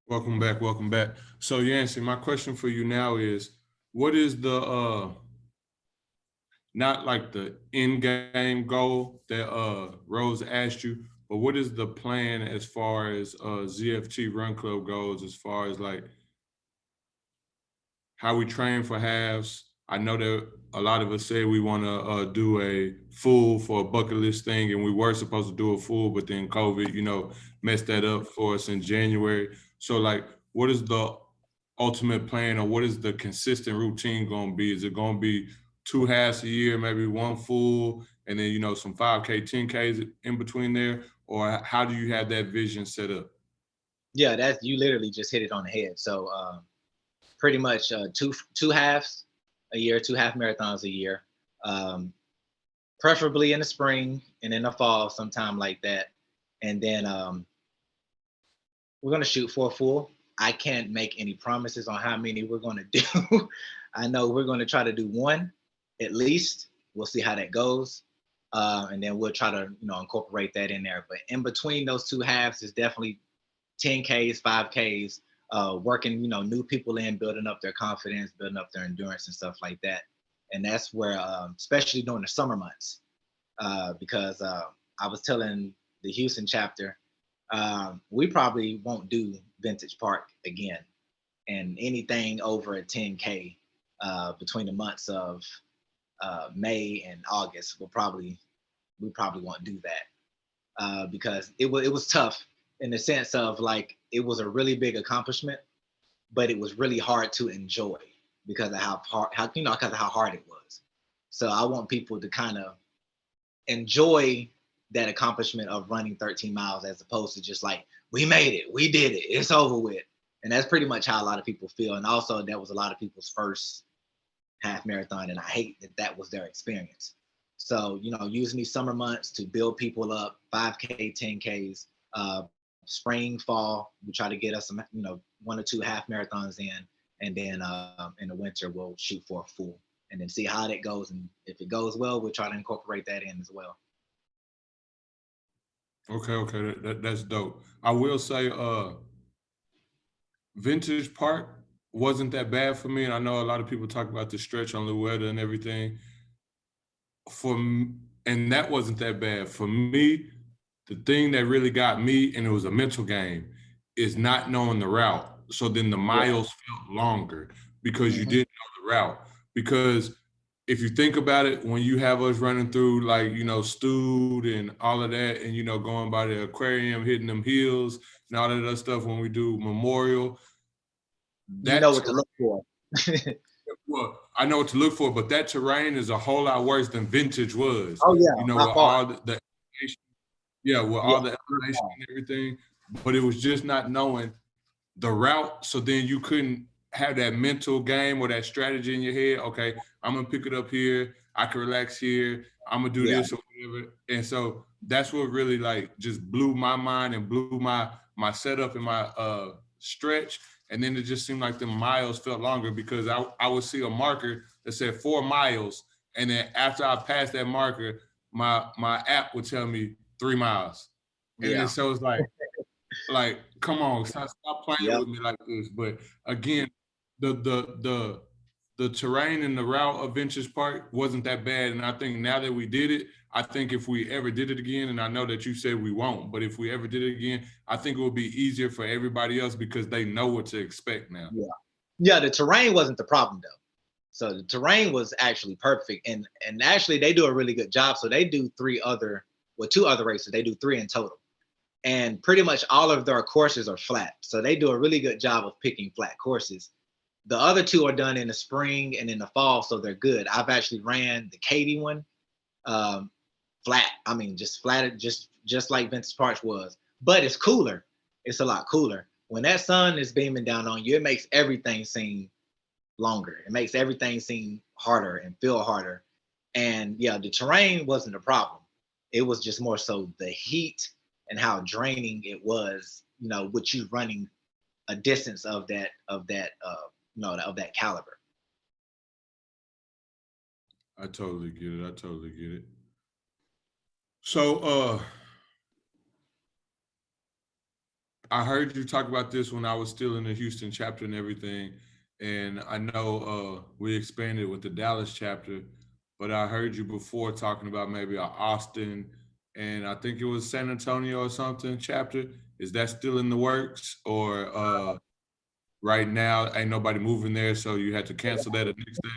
Welcome back. Welcome back. So Yancey, my question for you now is, what is the not like the end game goal that Rose asked you, but what is the plan as far as ZFT Run Club goes, as far as like how we train for halves? I know that a lot of us say we want to do a full for a bucket list thing, and we were supposed to do a full, but then COVID, messed that up for us in January. So, like, what is the ultimate plan, or what is the consistent routine going to be? Is it going to be two halves a year, maybe one full, and then some 5K, 10Ks in between there, or how do you have that vision set up? Yeah, that's you literally just hit it on the head. So pretty much two halves a year, two half marathons a year, um, preferably in the spring and in the fall, sometime like that. And then we're gonna shoot for a full. I can't make any promises on how many we're gonna do. I know we're gonna try to do one at least. We'll see how that goes. And then we'll try to, incorporate that in there. But in between those two halves is definitely 10Ks, 5Ks, working, new people in, building up their confidence, building up their endurance and stuff like that. And that's where, especially during the summer months, because I was telling the Houston chapter, we probably won't do Vintage Park again. And anything over a 10K between the months of May and August we probably won't do that because it was tough in the sense of like it was a really big accomplishment, but it was really hard to enjoy because of because of how hard it was. So I want people to kind of enjoy that accomplishment of running 13 miles as opposed to just like we made it, we did it, it's over with. And that's pretty much how a lot of people feel. And also that was a lot of people's first half marathon, and I hate that that was their experience. So, using these summer months to build people up, 5K, 10Ks, spring, fall, we try to get us some, one or two half marathons in, and then in the winter we'll shoot for a full, and then see how that goes. And if it goes well, we'll try to incorporate that in as well. Okay, okay, that's dope. I will say, Vintage Park wasn't that bad for me, and I know a lot of people talk about the stretch on the weather and everything. And that wasn't that bad for me. The thing that really got me, and it was a mental game, is not knowing the route. So then the Yeah. miles felt longer because you Hmm. didn't know the route. Because if you think about it, when you have us running through like Stewed and all of that, and going by the aquarium, hitting them hills and all that other stuff, when we do Memorial, You that know what to terrain, look for. well, I know what to look for, but that terrain is a whole lot worse than Vintage was. Oh yeah, With by far. all the elevation, yeah, with Yeah, all the by elevation far. and everything. But it was just not knowing the route. So then you couldn't have that mental game or that strategy in your head. Okay, I'm gonna pick it up here. I can relax here. I'm gonna do Yeah, this or whatever. And so that's what really like just blew my mind and blew my setup and my stretch. And then it just seemed like the miles felt longer because I would see a marker that said 4 miles. And then after I passed that marker, my app would tell me 3 miles. And then yeah, so it's like, come on, stop playing yeah, with me like this. But again, the the the the terrain and the route of Ventures Park wasn't that bad. And I think now that we did it, I think if we ever did it again, and I know that you said we won't, but if we ever did it again, I think it would be easier for everybody else because they know what to expect now. yeah. Yeah, the terrain wasn't the problem though. So the terrain was actually perfect, and actually they do a really good job. So they do two other races. They do three in total, and pretty much all of their courses are flat. So they do a really good job of picking flat courses. The other two are done in the spring and in the fall, so they're good. I've actually ran the Katy one, um, flat. I mean, just flat, just like Vintage Park was, but it's cooler. It's a lot cooler. When that sun is beaming down on you, it makes everything seem longer. It makes everything seem harder and feel harder. And yeah, the terrain wasn't a problem. It was just more so the heat and how draining it was, with you running a distance of that caliber. I totally get it. I totally get it. So I heard you talk about this when I was still in the Houston chapter and everything, and I know we expanded with the Dallas chapter, but I heard you before talking about maybe a Austin, and I think it was San Antonio or something chapter. Is that still in the works, or right now ain't nobody moving there, so you had to cancel that the next day?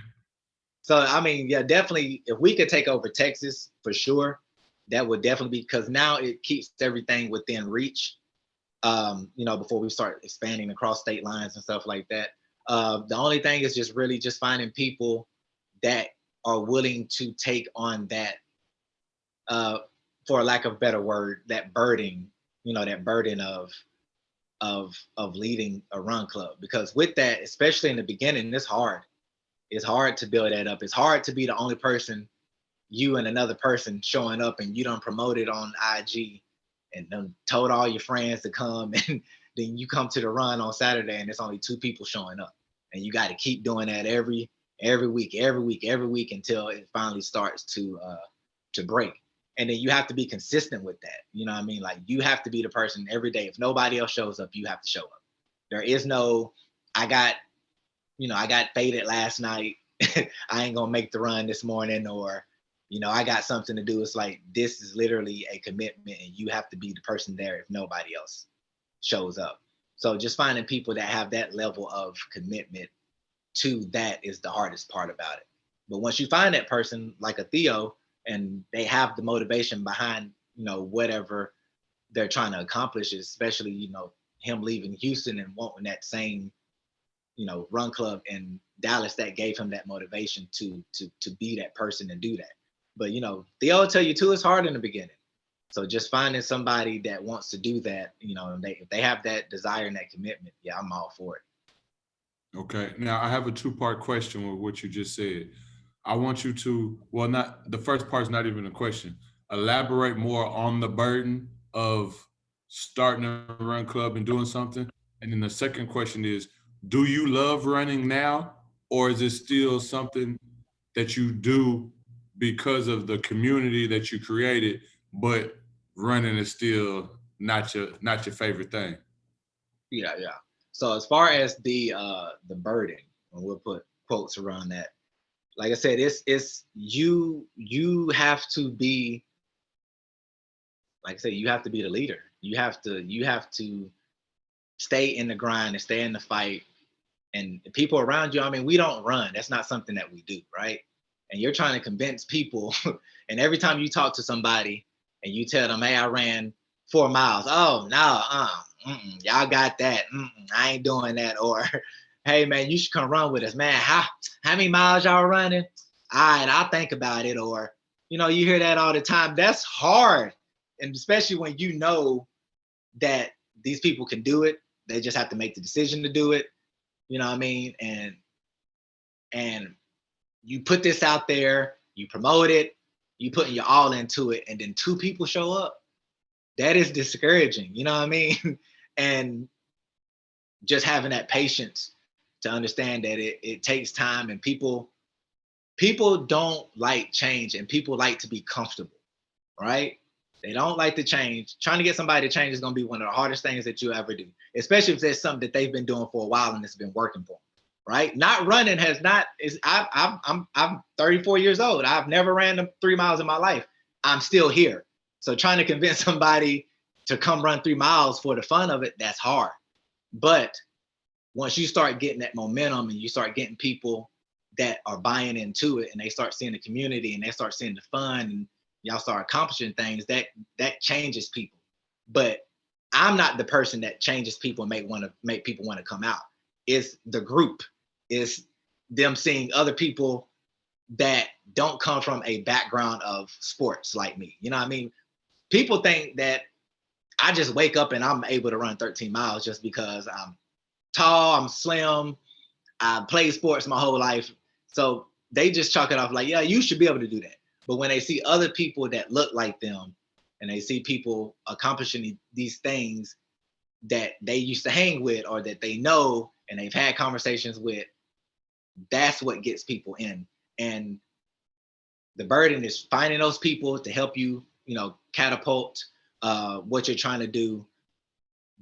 So I mean, yeah, definitely. If we could take over Texas for sure, that would definitely be because now it keeps everything within reach. Before we start expanding across state lines and stuff like that. The only thing is just really just finding people that are willing to take on that, uh, for lack of a better word, that burden, that burden of leading a run club. Because with that, especially in the beginning, it's hard. It's hard to build that up. It's hard to be the only person, you and another person showing up, and you don't promote it on IG and then told all your friends to come, and then you come to the run on Saturday and it's only two people showing up, and you got to keep doing that every week until it finally starts to break. And then you have to be consistent with that. You know what I mean? Like you have to be the person every day. If nobody else shows up, you have to show up. There is no, I got, I got faded last night. I ain't gonna make the run this morning, or I got something to do. It's like this is literally a commitment, and you have to be the person there if nobody else shows up. So just finding people that have that level of commitment to that is the hardest part about it. But once you find that person like a Theo, and they have the motivation behind, whatever they're trying to accomplish, especially, him leaving Houston and wanting that same, run club in Dallas, that gave him that motivation to be that person and do that. But Theo will tell you too, it's hard in the beginning. So just finding somebody that wants to do that, and if they have that desire and that commitment, yeah, I'm all for it. Okay. Now I have a two-part question with what you just said. I want you to, well, not the first part's not even a question. Elaborate more on the burden of starting a run club and doing something. And then the second question is, do you love running now, or is it still something that you do because of the community that you created, but running is still not your favorite thing? Yeah, yeah. So as far as the burden, and we'll put quotes around that. Like I said, it's you have to be, like I said, you have to be the leader. You have to stay in the grind and stay in the fight. And the people around you, I mean, we don't run. That's not something that we do, right? And you're trying to convince people, and every time you talk to somebody and you tell them, "Hey, I ran 4 miles." Oh no, y'all got that. I ain't doing that. Or, "Hey man, you should come run with us, man. How many miles y'all running?" All right, I'll think about it. Or, you hear that all the time. That's hard, and especially when you know that these people can do it. They just have to make the decision to do it. You know what I mean? And you put this out there, you promote it, you putting your all into it, and then two people show up. That is discouraging. You know what I mean? And just having that patience to understand that it takes time, and people don't like change, and people like to be comfortable, right? They don't like to change. Trying to get somebody to change is going to be one of the hardest things that you ever do, especially if there's something that they've been doing for a while and it's been working for them. Right? Not running has not. Is I'm 34 years old. I've never ran 3 miles in my life. I'm still here. So trying to convince somebody to come run 3 miles for the fun of it, that's hard. But once you start getting that momentum and you start getting people that are buying into it, and they start seeing the community and they start seeing the fun, and y'all start accomplishing things, that changes people. But I'm not the person that changes people and make people want to come out. It's the group. It's them seeing other people that don't come from a background of sports like me. You know what I mean? People think that I just wake up and I'm able to run 13 miles just because I'm tall, I'm slim, I played sports my whole life. So they just chalk it off like, yeah, you should be able to do that. But when they see other people that look like them, and they see people accomplishing these things that they used to hang with or that they know and they've had conversations with, that's what gets people in. And the burden is finding those people to help you, catapult what you're trying to do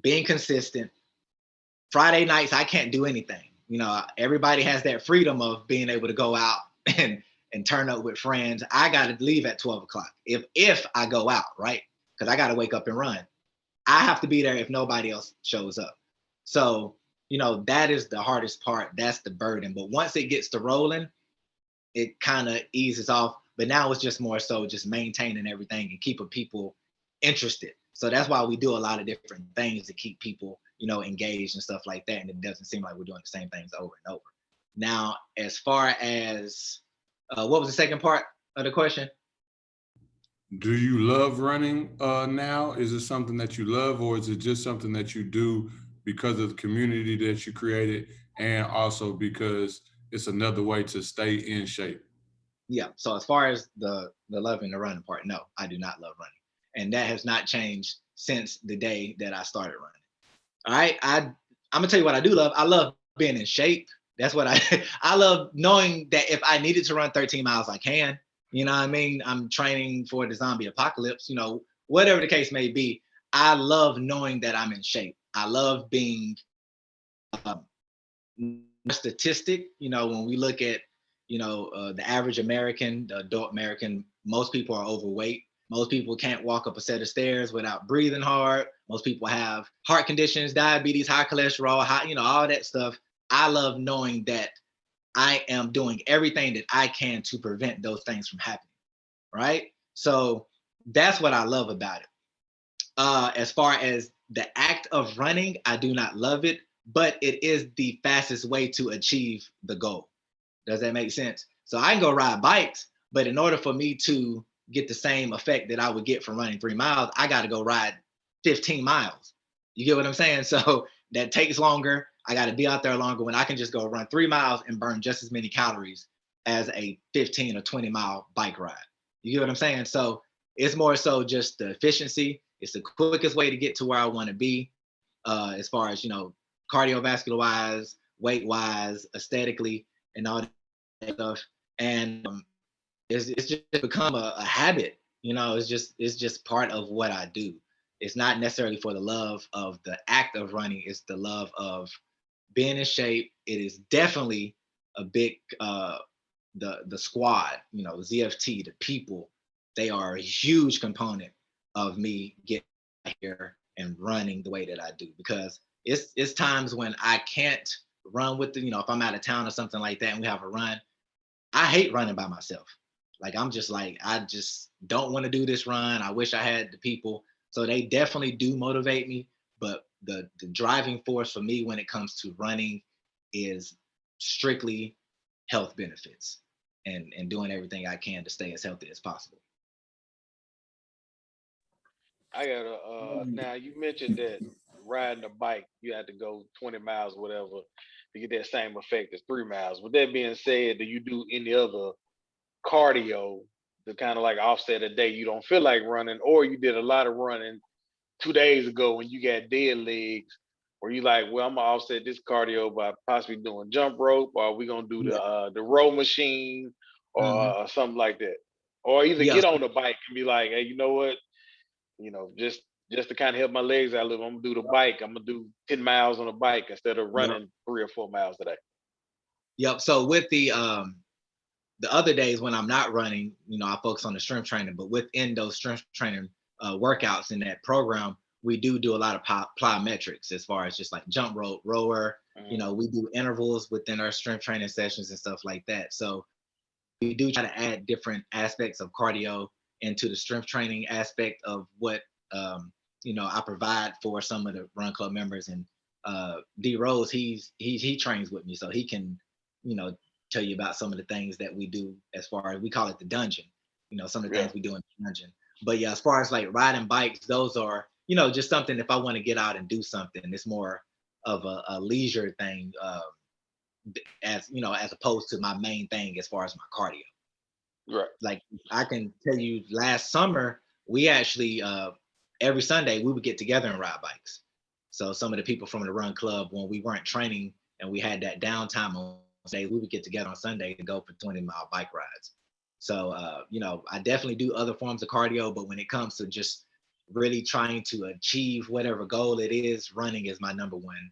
being consistent. Friday nights, I can't do anything. You know, everybody has that freedom of being able to go out and turn up with friends. I got to leave at 12 o'clock if I go out, right? Because I got to wake up and run. I have to be there if nobody else shows up. So, you know, that is the hardest part. That's the burden. But once it gets to rolling, it kind of eases off. But now it's just more so just maintaining everything and keeping people interested. So that's why we do a lot of different things to keep people, you know, engaged and stuff like that. And it doesn't seem like we're doing the same things over and over. Now, as far as what was the second part of the question? Do you love running now? Is it something that you love, or is it just something that you do because of the community that you created, and also because it's another way to stay in shape? Yeah. So as far as the loving the running part, no, I do not love running, and that has not changed since the day that I started running. All right, I'm gonna tell you what I do love. I love being in shape. That's what I I love knowing that if I needed to run 13 miles, I can. You know what I mean? I'm training for the zombie apocalypse. You know, whatever the case may be. I love knowing that I'm in shape. I love being um, statistic. You know, when we look at, you know, the average American, the adult American, most people are overweight. Most people can't walk up a set of stairs without breathing hard. Most people have heart conditions, diabetes, high cholesterol, high, you know, all that stuff. I love knowing that I am doing everything that I can to prevent those things from happening. Right. So that's what I love about it. As far as the act of running, I do not love it, but it is the fastest way to achieve the goal. Does that make sense? So I can go ride bikes, but in order for me to get the same effect that I would get from running 3 miles, I got to go ride 15 miles. You get what I'm saying? So that takes longer. I got to be out there longer when I can just go run 3 miles and burn just as many calories as a 15 or 20-mile bike ride. You get what I'm saying? So it's more so just the efficiency. It's the quickest way to get to where I want to be, as far as, you know, cardiovascular wise, weight wise, aesthetically, and all that stuff. And it's just become a habit. You know, it's just part of what I do. It's not necessarily for the love of the act of running. It's the love of being in shape. It is definitely a big the squad, you know, ZFT, the people, they are a huge component of me getting here and running the way that I do, because it's times when I can't run with the, you know, if I'm out of town or something like that and we have a run, I hate running by myself. Like I'm just like, I just don't want to do this run. I wish I had the people. So they definitely do motivate me. But the driving force for me when it comes to running is strictly health benefits and doing everything I can to stay as healthy as possible. I got to now you mentioned that riding a bike, you had to go 20 miles, whatever, to get that same effect as 3 miles. With that being said, do you do any other cardio to kind of like offset a day you don't feel like running, or you did a lot of running 2 days ago when you got dead legs, or you like, well, I'm gonna offset this cardio by possibly doing jump rope, or we gonna do Yeah. the row machine, Hmm. or something like that, or either Yeah. get on the bike and be like, hey, you know what, just to kind of help my legs out a little, I'm gonna do the bike. I'm gonna do 10 miles on a bike instead of Yep. running 3 or 4 miles a day. Yep. So with the other days when I'm not running, you know, I focus on the strength training, but within those strength training workouts in that program, we do a lot of plyometrics as far as just like jump rope, rower. You Mhm. know, we do intervals within our strength training sessions and stuff like that. So we do try to add different aspects of cardio into the strength training aspect of what um, you know, I provide for some of the run club members. And D Rose, he trains with me, so he can, you know, tell you about some of the things that we do as far as we call it the dungeon. You know, some of the Yeah. things we do in the dungeon. But yeah, as far as like riding bikes, those are, you know, just something if I want to get out and do something. It's more of a leisure thing, as you know, as opposed to my main thing as far as my cardio. Right. Like I can tell you, last summer we actually every Sunday we would get together and ride bikes. So some of the people from the run club, when we weren't training and we had that downtime on Sunday, we would get together on Sunday to go for 20-mile bike rides. So you know, I definitely do other forms of cardio, but when it comes to just really trying to achieve whatever goal it is, running is my number one,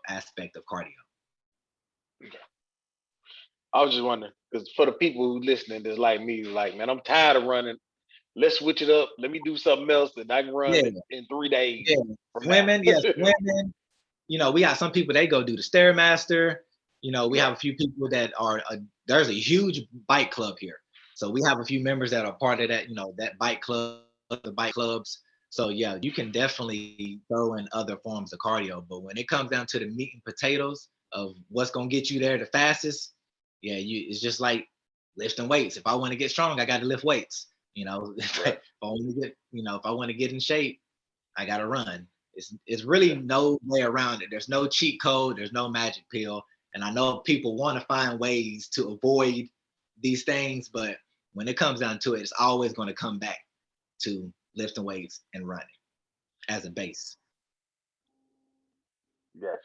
aspect of cardio. Okay. I was just wondering because for the people who listening, that's like me, like man, I'm tired of running. Let's switch it up. Let me do something else that I can run Yeah, in 3 days yeah. from now. Swimming, yes, swimming. We got some people they go do the Stairmaster. We Yeah. have a few people that are there's a huge bike club here. So we have a few members that are part of that, that bike club, the bike clubs. So yeah, you can definitely throw in other forms of cardio, but when it comes down to the meat and potatoes of what's gonna get you there the fastest, yeah, it's just like lifting weights. If I want to get strong, I got to lift weights. If Right. I want to get, if I want to get in shape, I gotta run. It's really Yeah. no way around it. There's no cheat code. There's no magic pill. And I know people want to find ways to avoid these things, but when it comes down to it, it's always going to come back to lifting weights and running as a base. Gotcha.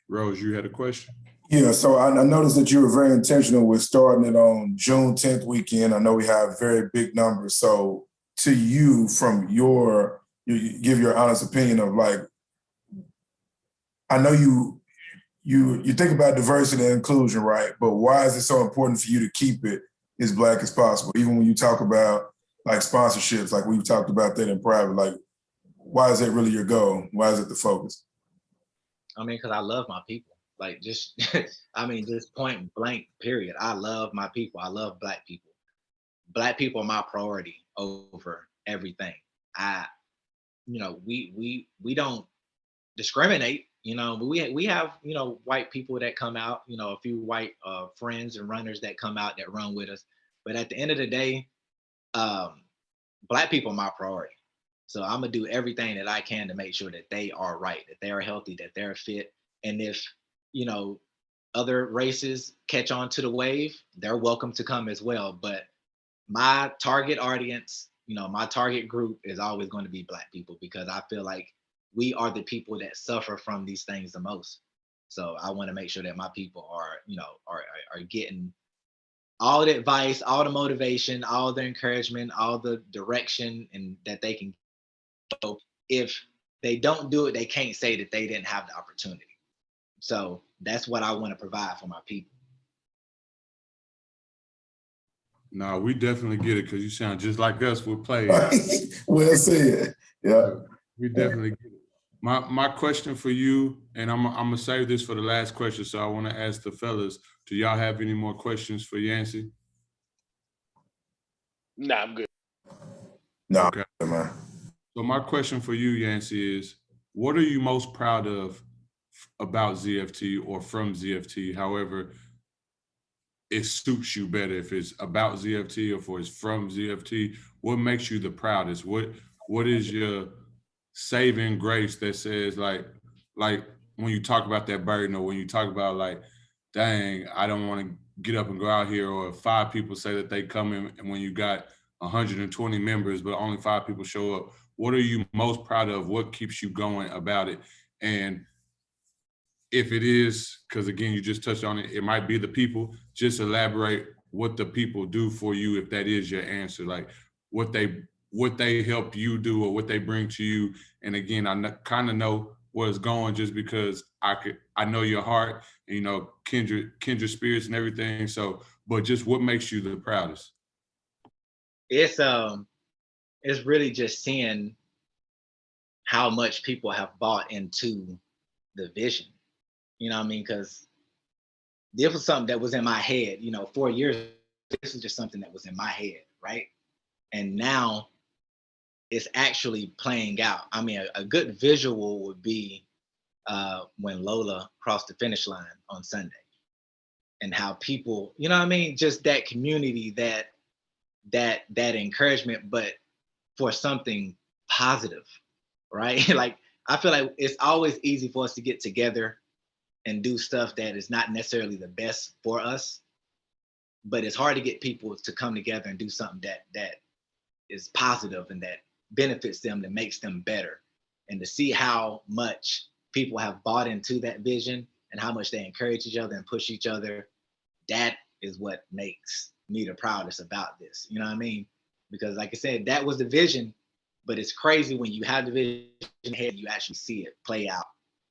Rose, you had a question? Yeah, so I noticed that you were very intentional with starting it on June 10th weekend. I know we have very big numbers. So to you, from you give your honest opinion of like, I know you think about diversity and inclusion, right? But why is it so important for you to keep it as Black as possible? Even when you talk about like sponsorships, like we've talked about that in private, like why is that really your goal? Why is it the focus? I mean, because I love my people. Like just, I mean, just point blank. Period. I love my people. I love Black people. Black people are my priority over everything. I, we don't discriminate, but we have, white people that come out, a few white friends and runners that come out that run with us. But at the end of the day, um, Black people are my priority. So I'm gonna do everything that I can to make sure that they are right, that they are healthy, that they're fit. And if, you know, other races catch on to the wave, they're welcome to come as well. But my target audience, my target group is always going to be Black people because I feel like we are the people that suffer from these things the most. So I want to make sure that my people are, are getting all the advice, all the motivation, all the encouragement, all the direction, and that they can go. If they don't do it, they can't say that they didn't have the opportunity. So that's what I want to provide for my people. No, we definitely get it because you sound just like us with players. Well said. Yeah. We definitely get it. My question for you, and I'm gonna save this for the last question. So I want to ask the fellas: do y'all have any more questions for Yancey? Nah, I'm good. No, Okay. man. So my question for you, Yancey, is: what are you most proud of about ZFT or from ZFT? However, it suits you better if it's about ZFT or if it's from ZFT. What makes you the proudest? What is your saving grace that says like when you talk about that burden or when you talk about like, dang, I don't want to get up and go out here, or 5 people say that they come in and when you got 120 members but only 5 people show up, what are you most proud of? What keeps you going about it? And if it is, because again, you just touched on it, it might be the people. Just elaborate what the people do for you if that is your answer, like what they help you do or what they bring to you. And again, I kind of know where it's going just because I know your heart and, kindred spirits and everything. So, but just what makes you the proudest? It's really just seeing how much people have bought into the vision. You know what I mean? Because this was something that was in my head, 4 years. This is just something that was in my head, right? And now it's actually playing out. I mean, a good visual would be when Lola crossed the finish line on Sunday, and how people, you know what I mean, just that community, that encouragement, but for something positive, right? Like I feel like it's always easy for us to get together and do stuff that is not necessarily the best for us, but it's hard to get people to come together and do something that is positive and that benefits them, that makes them better. And to see how much people have bought into that vision and how much they encourage each other and push each other, that is what makes me the proudest about this. You know what I mean? Because like I said, that was the vision, but it's crazy when you have the vision ahead, you actually see it play out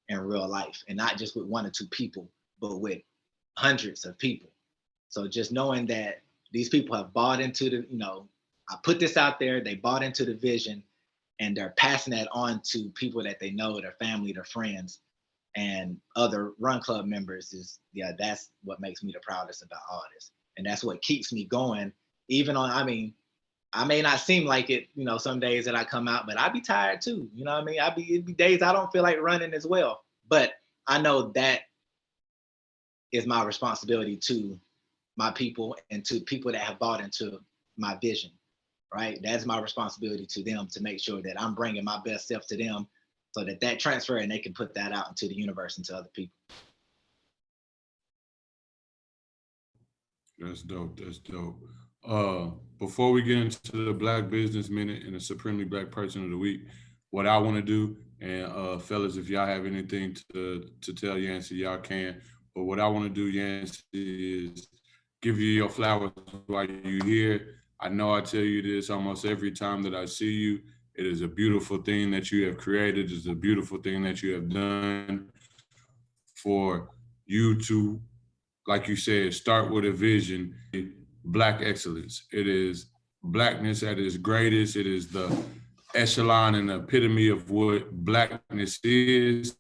in real life, and not just with one or two people, but with hundreds of people. So just knowing that these people have bought into the, I put this out there, they bought into the vision, and they're passing that on to people that they know, their family, their friends, and other run club members that's what makes me the proudest about all this. And that's what keeps me going. Even on, I may not seem like it, some days that I come out, but I be tired too. You know what I mean? It'd be days I don't feel like running as well. But I know that is my responsibility to my people and to people that have bought into my vision, right? That's my responsibility to them, to make sure that I'm bringing my best self to them so that transfer and they can put that out into the universe and to other people. That's dope. That's dope. Before we get into the Black Business Minute and the Supremely Black Person of the Week, what I want to do, and fellas, if y'all have anything to tell Yancey, y'all can. But what I want to do, Yancey, is give you your flowers while you're here. I know I tell you this almost every time that I see you. It is a beautiful thing that you have created. It's a beautiful thing that you have done for you to, like you said, start with a vision. Black excellence. It is Blackness at its greatest. It is the echelon and the epitome of what Blackness is.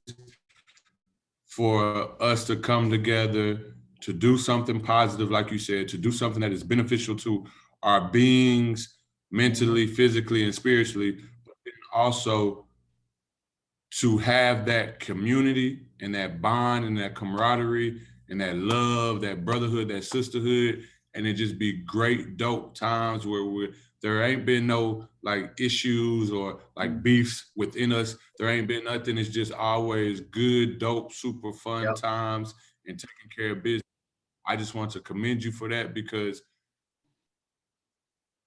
For us to come together to do something positive, like you said, to do something that is beneficial to our beings, mentally, physically, and spiritually, but also to have that community and that bond and that camaraderie and that love, that brotherhood, that sisterhood, and it just be great, dope times where there ain't been no like issues or like beefs within us. There ain't been nothing. It's just always good, dope, super fun times and taking care of business. I just want to commend you for that, because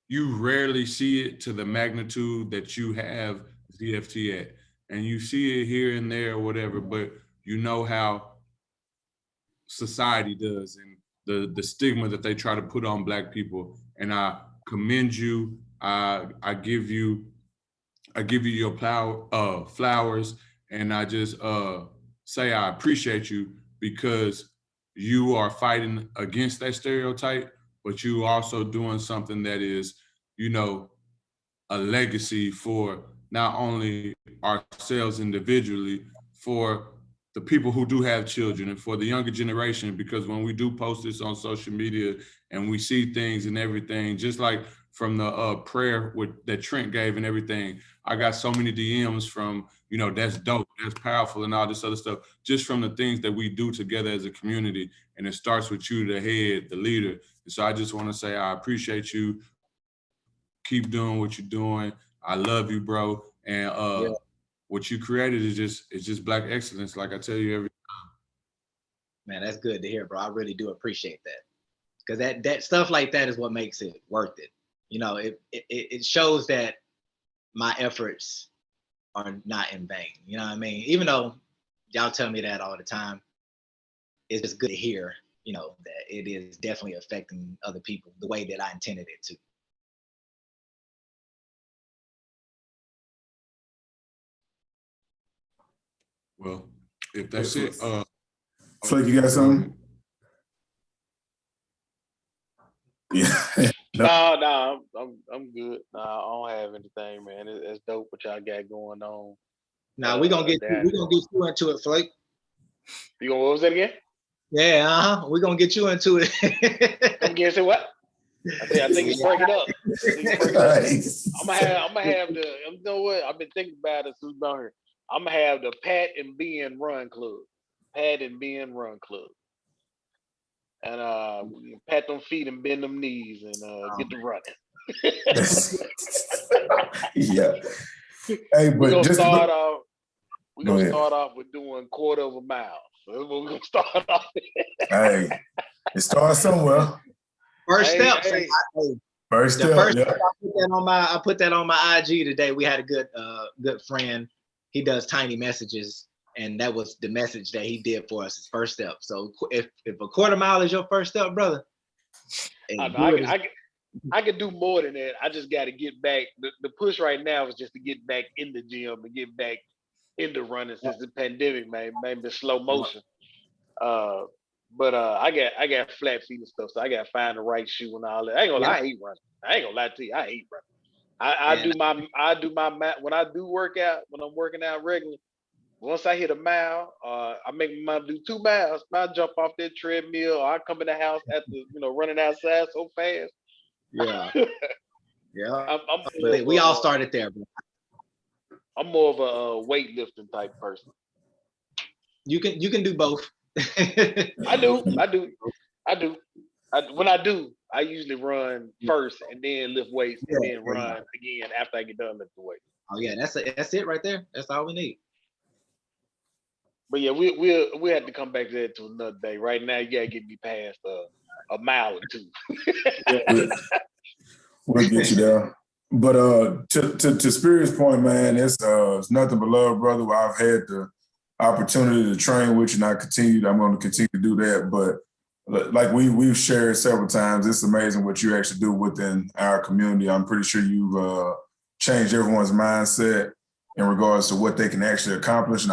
you rarely see it to the magnitude that you have ZFT at. And you see it here and there or whatever, but you know how society does and the stigma that they try to put on Black people. And I commend you. I give you your flowers, and I just say I appreciate you, because you are fighting against that stereotype, but you also doing something that is, a legacy for not only ourselves individually, for the people who do have children and for the younger generation, because when we do post this on social media and we see things and everything, just like from the prayer that Trent gave and everything, I got so many DMs from, that's dope, that's powerful and all this other stuff, just from the things that we do together as a community. And it starts with you, the head, the leader. And so I just want to say, I appreciate you. Keep doing what you're doing. I love you, bro. And what you created is just Black excellence, like I tell you every time. Man, that's good to hear, bro. I really do appreciate that. Because that stuff like that is what makes it worth it. It shows that my efforts are not in vain. You know what I mean? Even though y'all tell me that all the time, it's just good to hear, that it is definitely affecting other people the way that I intended it to. Well, if that's it, Flake, you got something? Yeah. No, I'm good. No, I don't have anything, man. It's dope what y'all got going on. Now we're gonna get you into it, Flake. What was that again? Yeah, we're gonna get you into it. I'm guessing what? I think it's breaking up. I'm gonna have the. You know what? I've been thinking about it since we've been here. I'm gonna have the Pat and Ben Run Club. Pat and Ben Run Club. And pat them feet and bend them knees and get to running. Yeah. Hey, but we're gonna just start off. We're gonna start off with doing quarter of a mile. So that's what we're gonna start off with. Hey, it starts somewhere. First step. First step. I put that on my IG today. We had a good friend. He does tiny messages, and that was the message that he did for us. His first step. So if a quarter mile is your first step, brother, Hey, I know do it as- I can do more than that. I just got to get back. The push right now is just to get back in the gym and get back into running since the pandemic, man, maybe slow motion. Uh, but I got flat feet and stuff, so I got to find the right shoe and all that. I ain't gonna lie, I hate running. I ain't gonna lie to you, I hate running. and I do my when I do workout when I'm working out regularly. Once I hit a mile, I make my do 2 miles. I jump off that treadmill. Or I come in the house after running outside so fast. yeah, yeah. I'm But we all started there, bro. I'm more of a weightlifting type person. You can do both. I do. When I do, I usually run first and then lift weights and then run again after I get done lifting weights. Oh yeah, that's it right there. That's all we need. But yeah, we have to come back to that to another day. Right now, you gotta get me past a mile or two. We'll get you there. But to Spirit's point, man, it's nothing but love, brother. I've had the opportunity to train with you, and I'm going to continue to do that. But like we've shared several times, it's amazing what you actually do within our community. I'm pretty sure you've changed everyone's mindset in regards to what they can actually accomplish. And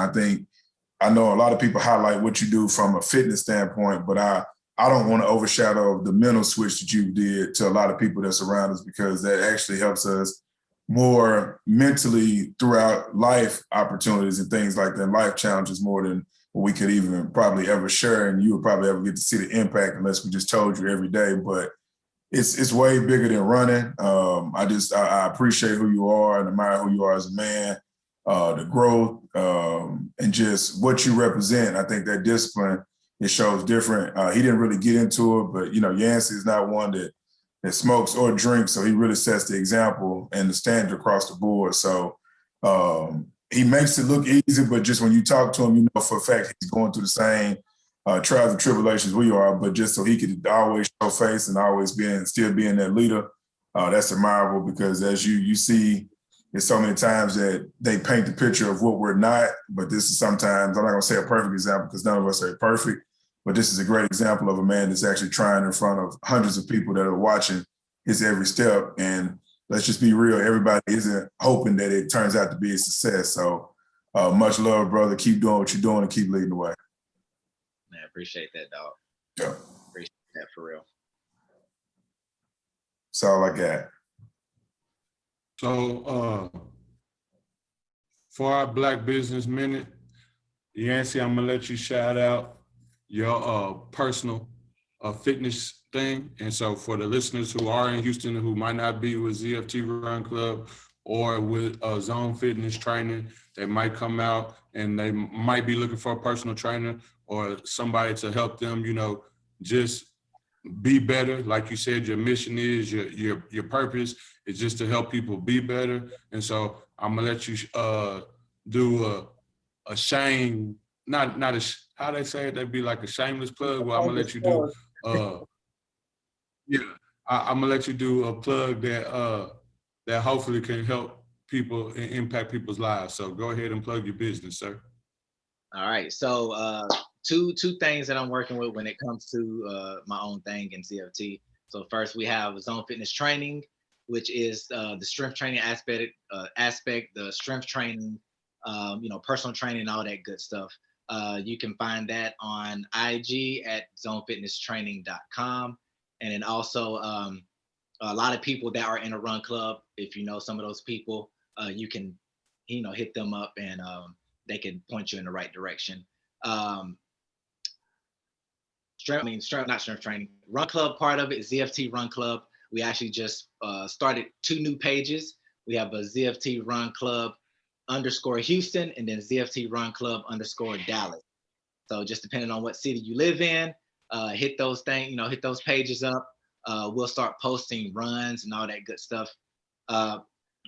I know a lot of people highlight what you do from a fitness standpoint, but I don't want to overshadow the mental switch that you did to a lot of people that's around us, because that actually helps us more mentally throughout life opportunities and things like that, life challenges, more than what we could even probably ever share. And you would probably ever get to see the impact unless we just told you every day. But it's way bigger than running. I appreciate who you are and admire who you are as a man, the growth, and just what you represent. I think that discipline, it shows different. He didn't really get into it, but Yancey is not one that smokes or drinks, so he really sets the example and the standard across the board. So he makes it look easy, but just when you talk to him, you know for a fact he's going through the same trials and tribulations we are. But just so he could always show face and always still being that leader, that's admirable, because as you see, there's so many times that they paint the picture of what we're not, but this is sometimes, I'm not gonna say a perfect example because none of us are perfect, but this is a great example of a man that's actually trying in front of hundreds of people that are watching his every step. And let's just be real, everybody isn't hoping that it turns out to be a success. So much love, brother. Keep doing what you're doing and keep leading the way. Man, I appreciate that, dog. Yeah. Appreciate that for real. That's all I got. So for our Black Business Minute, Yancey, I'm gonna let you shout out your personal fitness thing. And so for the listeners who are in Houston who might not be with ZFT Run Club or with Zone Fitness Training, they might come out and they might be looking for a personal trainer or somebody to help them, just be better. Like you said, your mission is, your purpose is just to help people be better. And so I'm gonna let you do a shame, not a, how they say it, that'd be like a shameless plug. Well, I'm gonna let you do I'm gonna let you do a plug that hopefully can help people and impact people's lives. So go ahead and plug your business, sir. All right. So two things that I'm working with when it comes to my own thing in CFT. So first we have Zone Fitness Training, which is the strength training aspect, the strength training, personal training, all that good stuff. You can find that on IG at zonefitnesstraining.com. And then also a lot of people that are in a run club, if you know some of those people, you can, hit them up and they can point you in the right direction. Not strength training. Run club part of it is ZFT Run Club. We actually just started 2 new pages. We have a ZFT Run Club _Houston and then ZFT Run Club _Dallas. So just depending on what city you live in, hit those hit those pages up. We'll start posting runs and all that good stuff.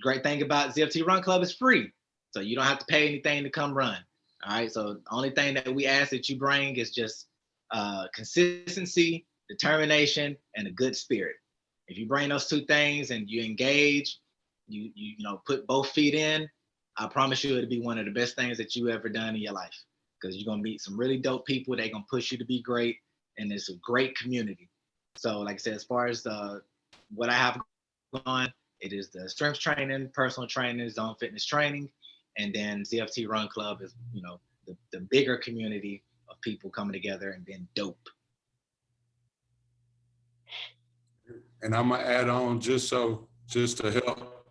Great thing about ZFT Run Club is free. So you don't have to pay anything to come run. All right. So the only thing that we ask that you bring is just consistency, determination, and a good spirit. If you bring those 2 things and you engage, you put both feet in, I promise you it'll be one of the best things that you ever done in your life, because you're gonna meet some really dope people. They're gonna push you to be great, and it's a great community. So like I said, as far as what I have going, it is the strength training, personal training, zone fitness training, and then ZFT Run Club is, the bigger community of people coming together and being dope. And I'm gonna add on just to help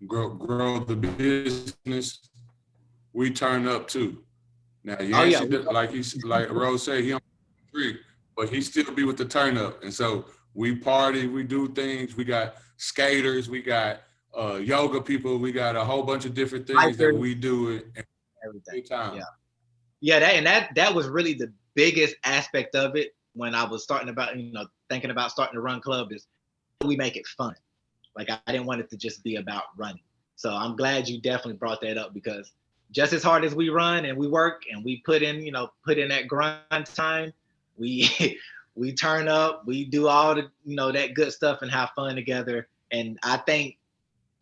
grow the business. We turn up too. Now Yancey, like Rose said, he on free, but he still be with the turn up. And so we party, we do things. We got skaters, we got yoga people, we got a whole bunch of different things that we do at every time. That was really the biggest aspect of it when I was thinking about starting to run club is we make it fun. Like I didn't want it to just be about running. So I'm glad you definitely brought that up, because just as hard as we run and we work and we put in that grind time, we we turn up, we do all the that good stuff and have fun together. And I think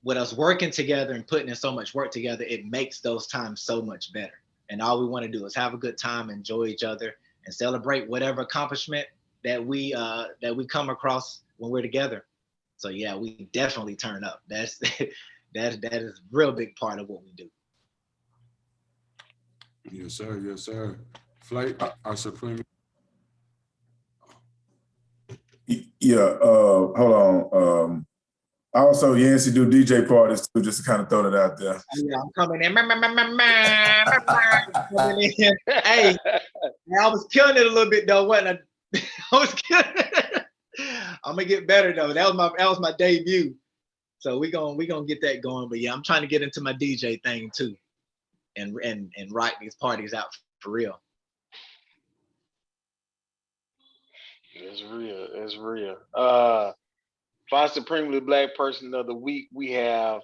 with us working together and putting in so much work together, it makes those times so much better. And all we want to do is have a good time, enjoy each other, and celebrate whatever accomplishment that we come across when we're together. So yeah, we definitely turn up. That's that is a real big part of what we do. Yes, sir. Yes, sir. Flake, our supreme. Yeah. Hold on. Also, Yancey do DJ parties too, just to kind of throw that out there. Yeah, I'm coming in. Coming in. Hey, I was killing it a little bit though, wasn't I? I was killing it. I'm gonna get better though. That was my debut. So we gonna get that going. But yeah, I'm trying to get into my DJ thing too, and rock these parties out for real. It's real. It's real. For our Supremely Black Person of the Week, we have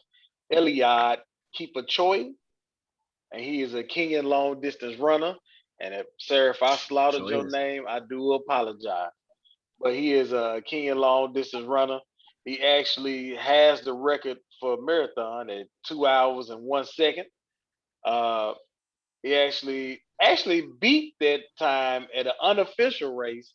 Eliad Kipachoy, and he is a Kenyan long distance runner. And sir, if I slaughtered your name, I do apologize. But he is a Kenyan long distance runner. He actually has the record for a marathon at 2 hours and 1 second. He actually beat that time at an unofficial race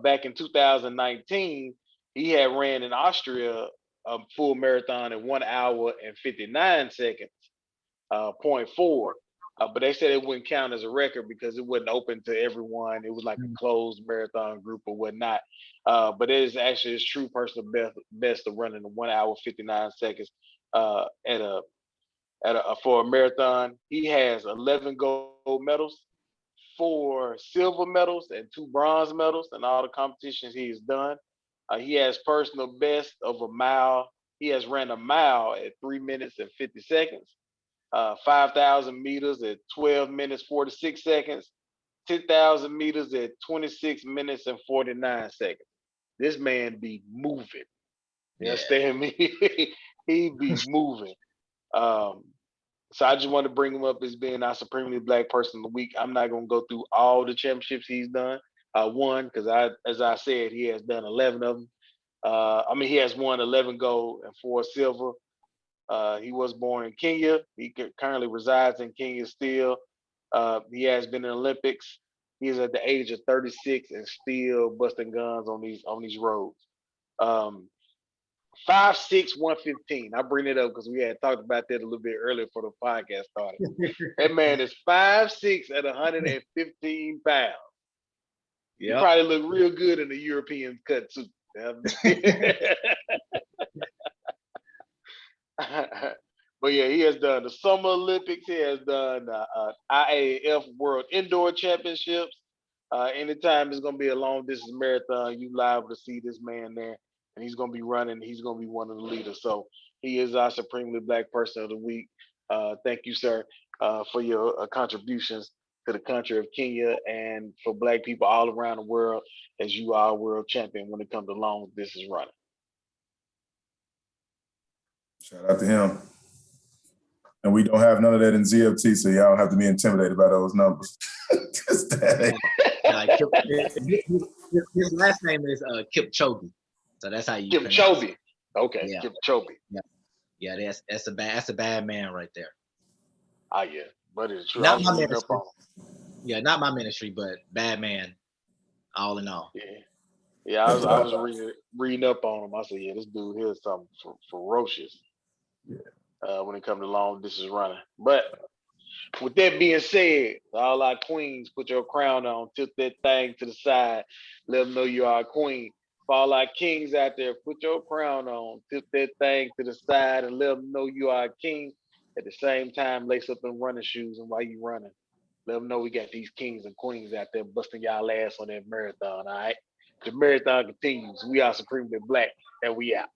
back in 2019. He had ran in Austria a full marathon in 1 hour and 59 seconds, 0.4. But they said it wouldn't count as a record because it wasn't open to everyone. It was like a closed marathon group or whatnot. But it is actually his true personal best to run in 1 hour 59 seconds for a marathon. He has 11 gold medals, 4 silver medals, and 2 bronze medals in all the competitions he's done. He has personal best of a mile. He has ran a mile at 3 minutes and 50 seconds. 5,000 meters at 12 minutes 46 seconds, 10,000 meters at 26 minutes and 49 seconds. This man be moving. You understand me? He be moving. So I just want to bring him up as being our Supremely Black Person of the Week. I'm not going to go through all the championships he's done. One, because as I said, he has done 11 of them. He has won 11 gold and 4 silver. He was born in Kenya. He currently resides in Kenya still. He has been in the Olympics. He is at the age of 36 and still busting guns on these roads. 5'6", 115. I bring it up because we had talked about that a little bit earlier before the podcast started. That man is 5'6" at 115 pounds. Yep. He probably look real good in the European cut too. But yeah, he has done the Summer Olympics. He has done IAAF World Indoor Championships. Anytime there's going to be a long distance marathon, you liable to see this man there. And he's going to be running. He's going to be one of the leaders. So he is our Supremely Black Person of the Week. Thank you, sir, for your contributions to the country of Kenya and for Black people all around the world, as you are a world champion when it comes to long distance running. Shout out to him. And we don't have none of that in ZFT, so y'all don't have to be intimidated by those numbers. His last name is Kipchoge. So that's how you Kipchoge. Okay, yeah. Kipchoge. Yeah, that's a bad man right there. Yeah, but it's true. Not my ministry. Yeah, not my ministry, but bad man, all in all. Yeah. Yeah, I was reading up on him. I said, yeah, this dude here is something ferocious. Yeah. When it comes to long distance running. But with that being said, all our queens, put your crown on, tilt that thing to the side, let them know you are a queen. For all our kings out there, put your crown on, tilt that thing to the side, and let them know you are a king. At the same time, lace up in running shoes, and while you running, let them know we got these kings and queens out there busting y'all ass on that marathon. All right, the marathon continues. We are supremely black, and we out.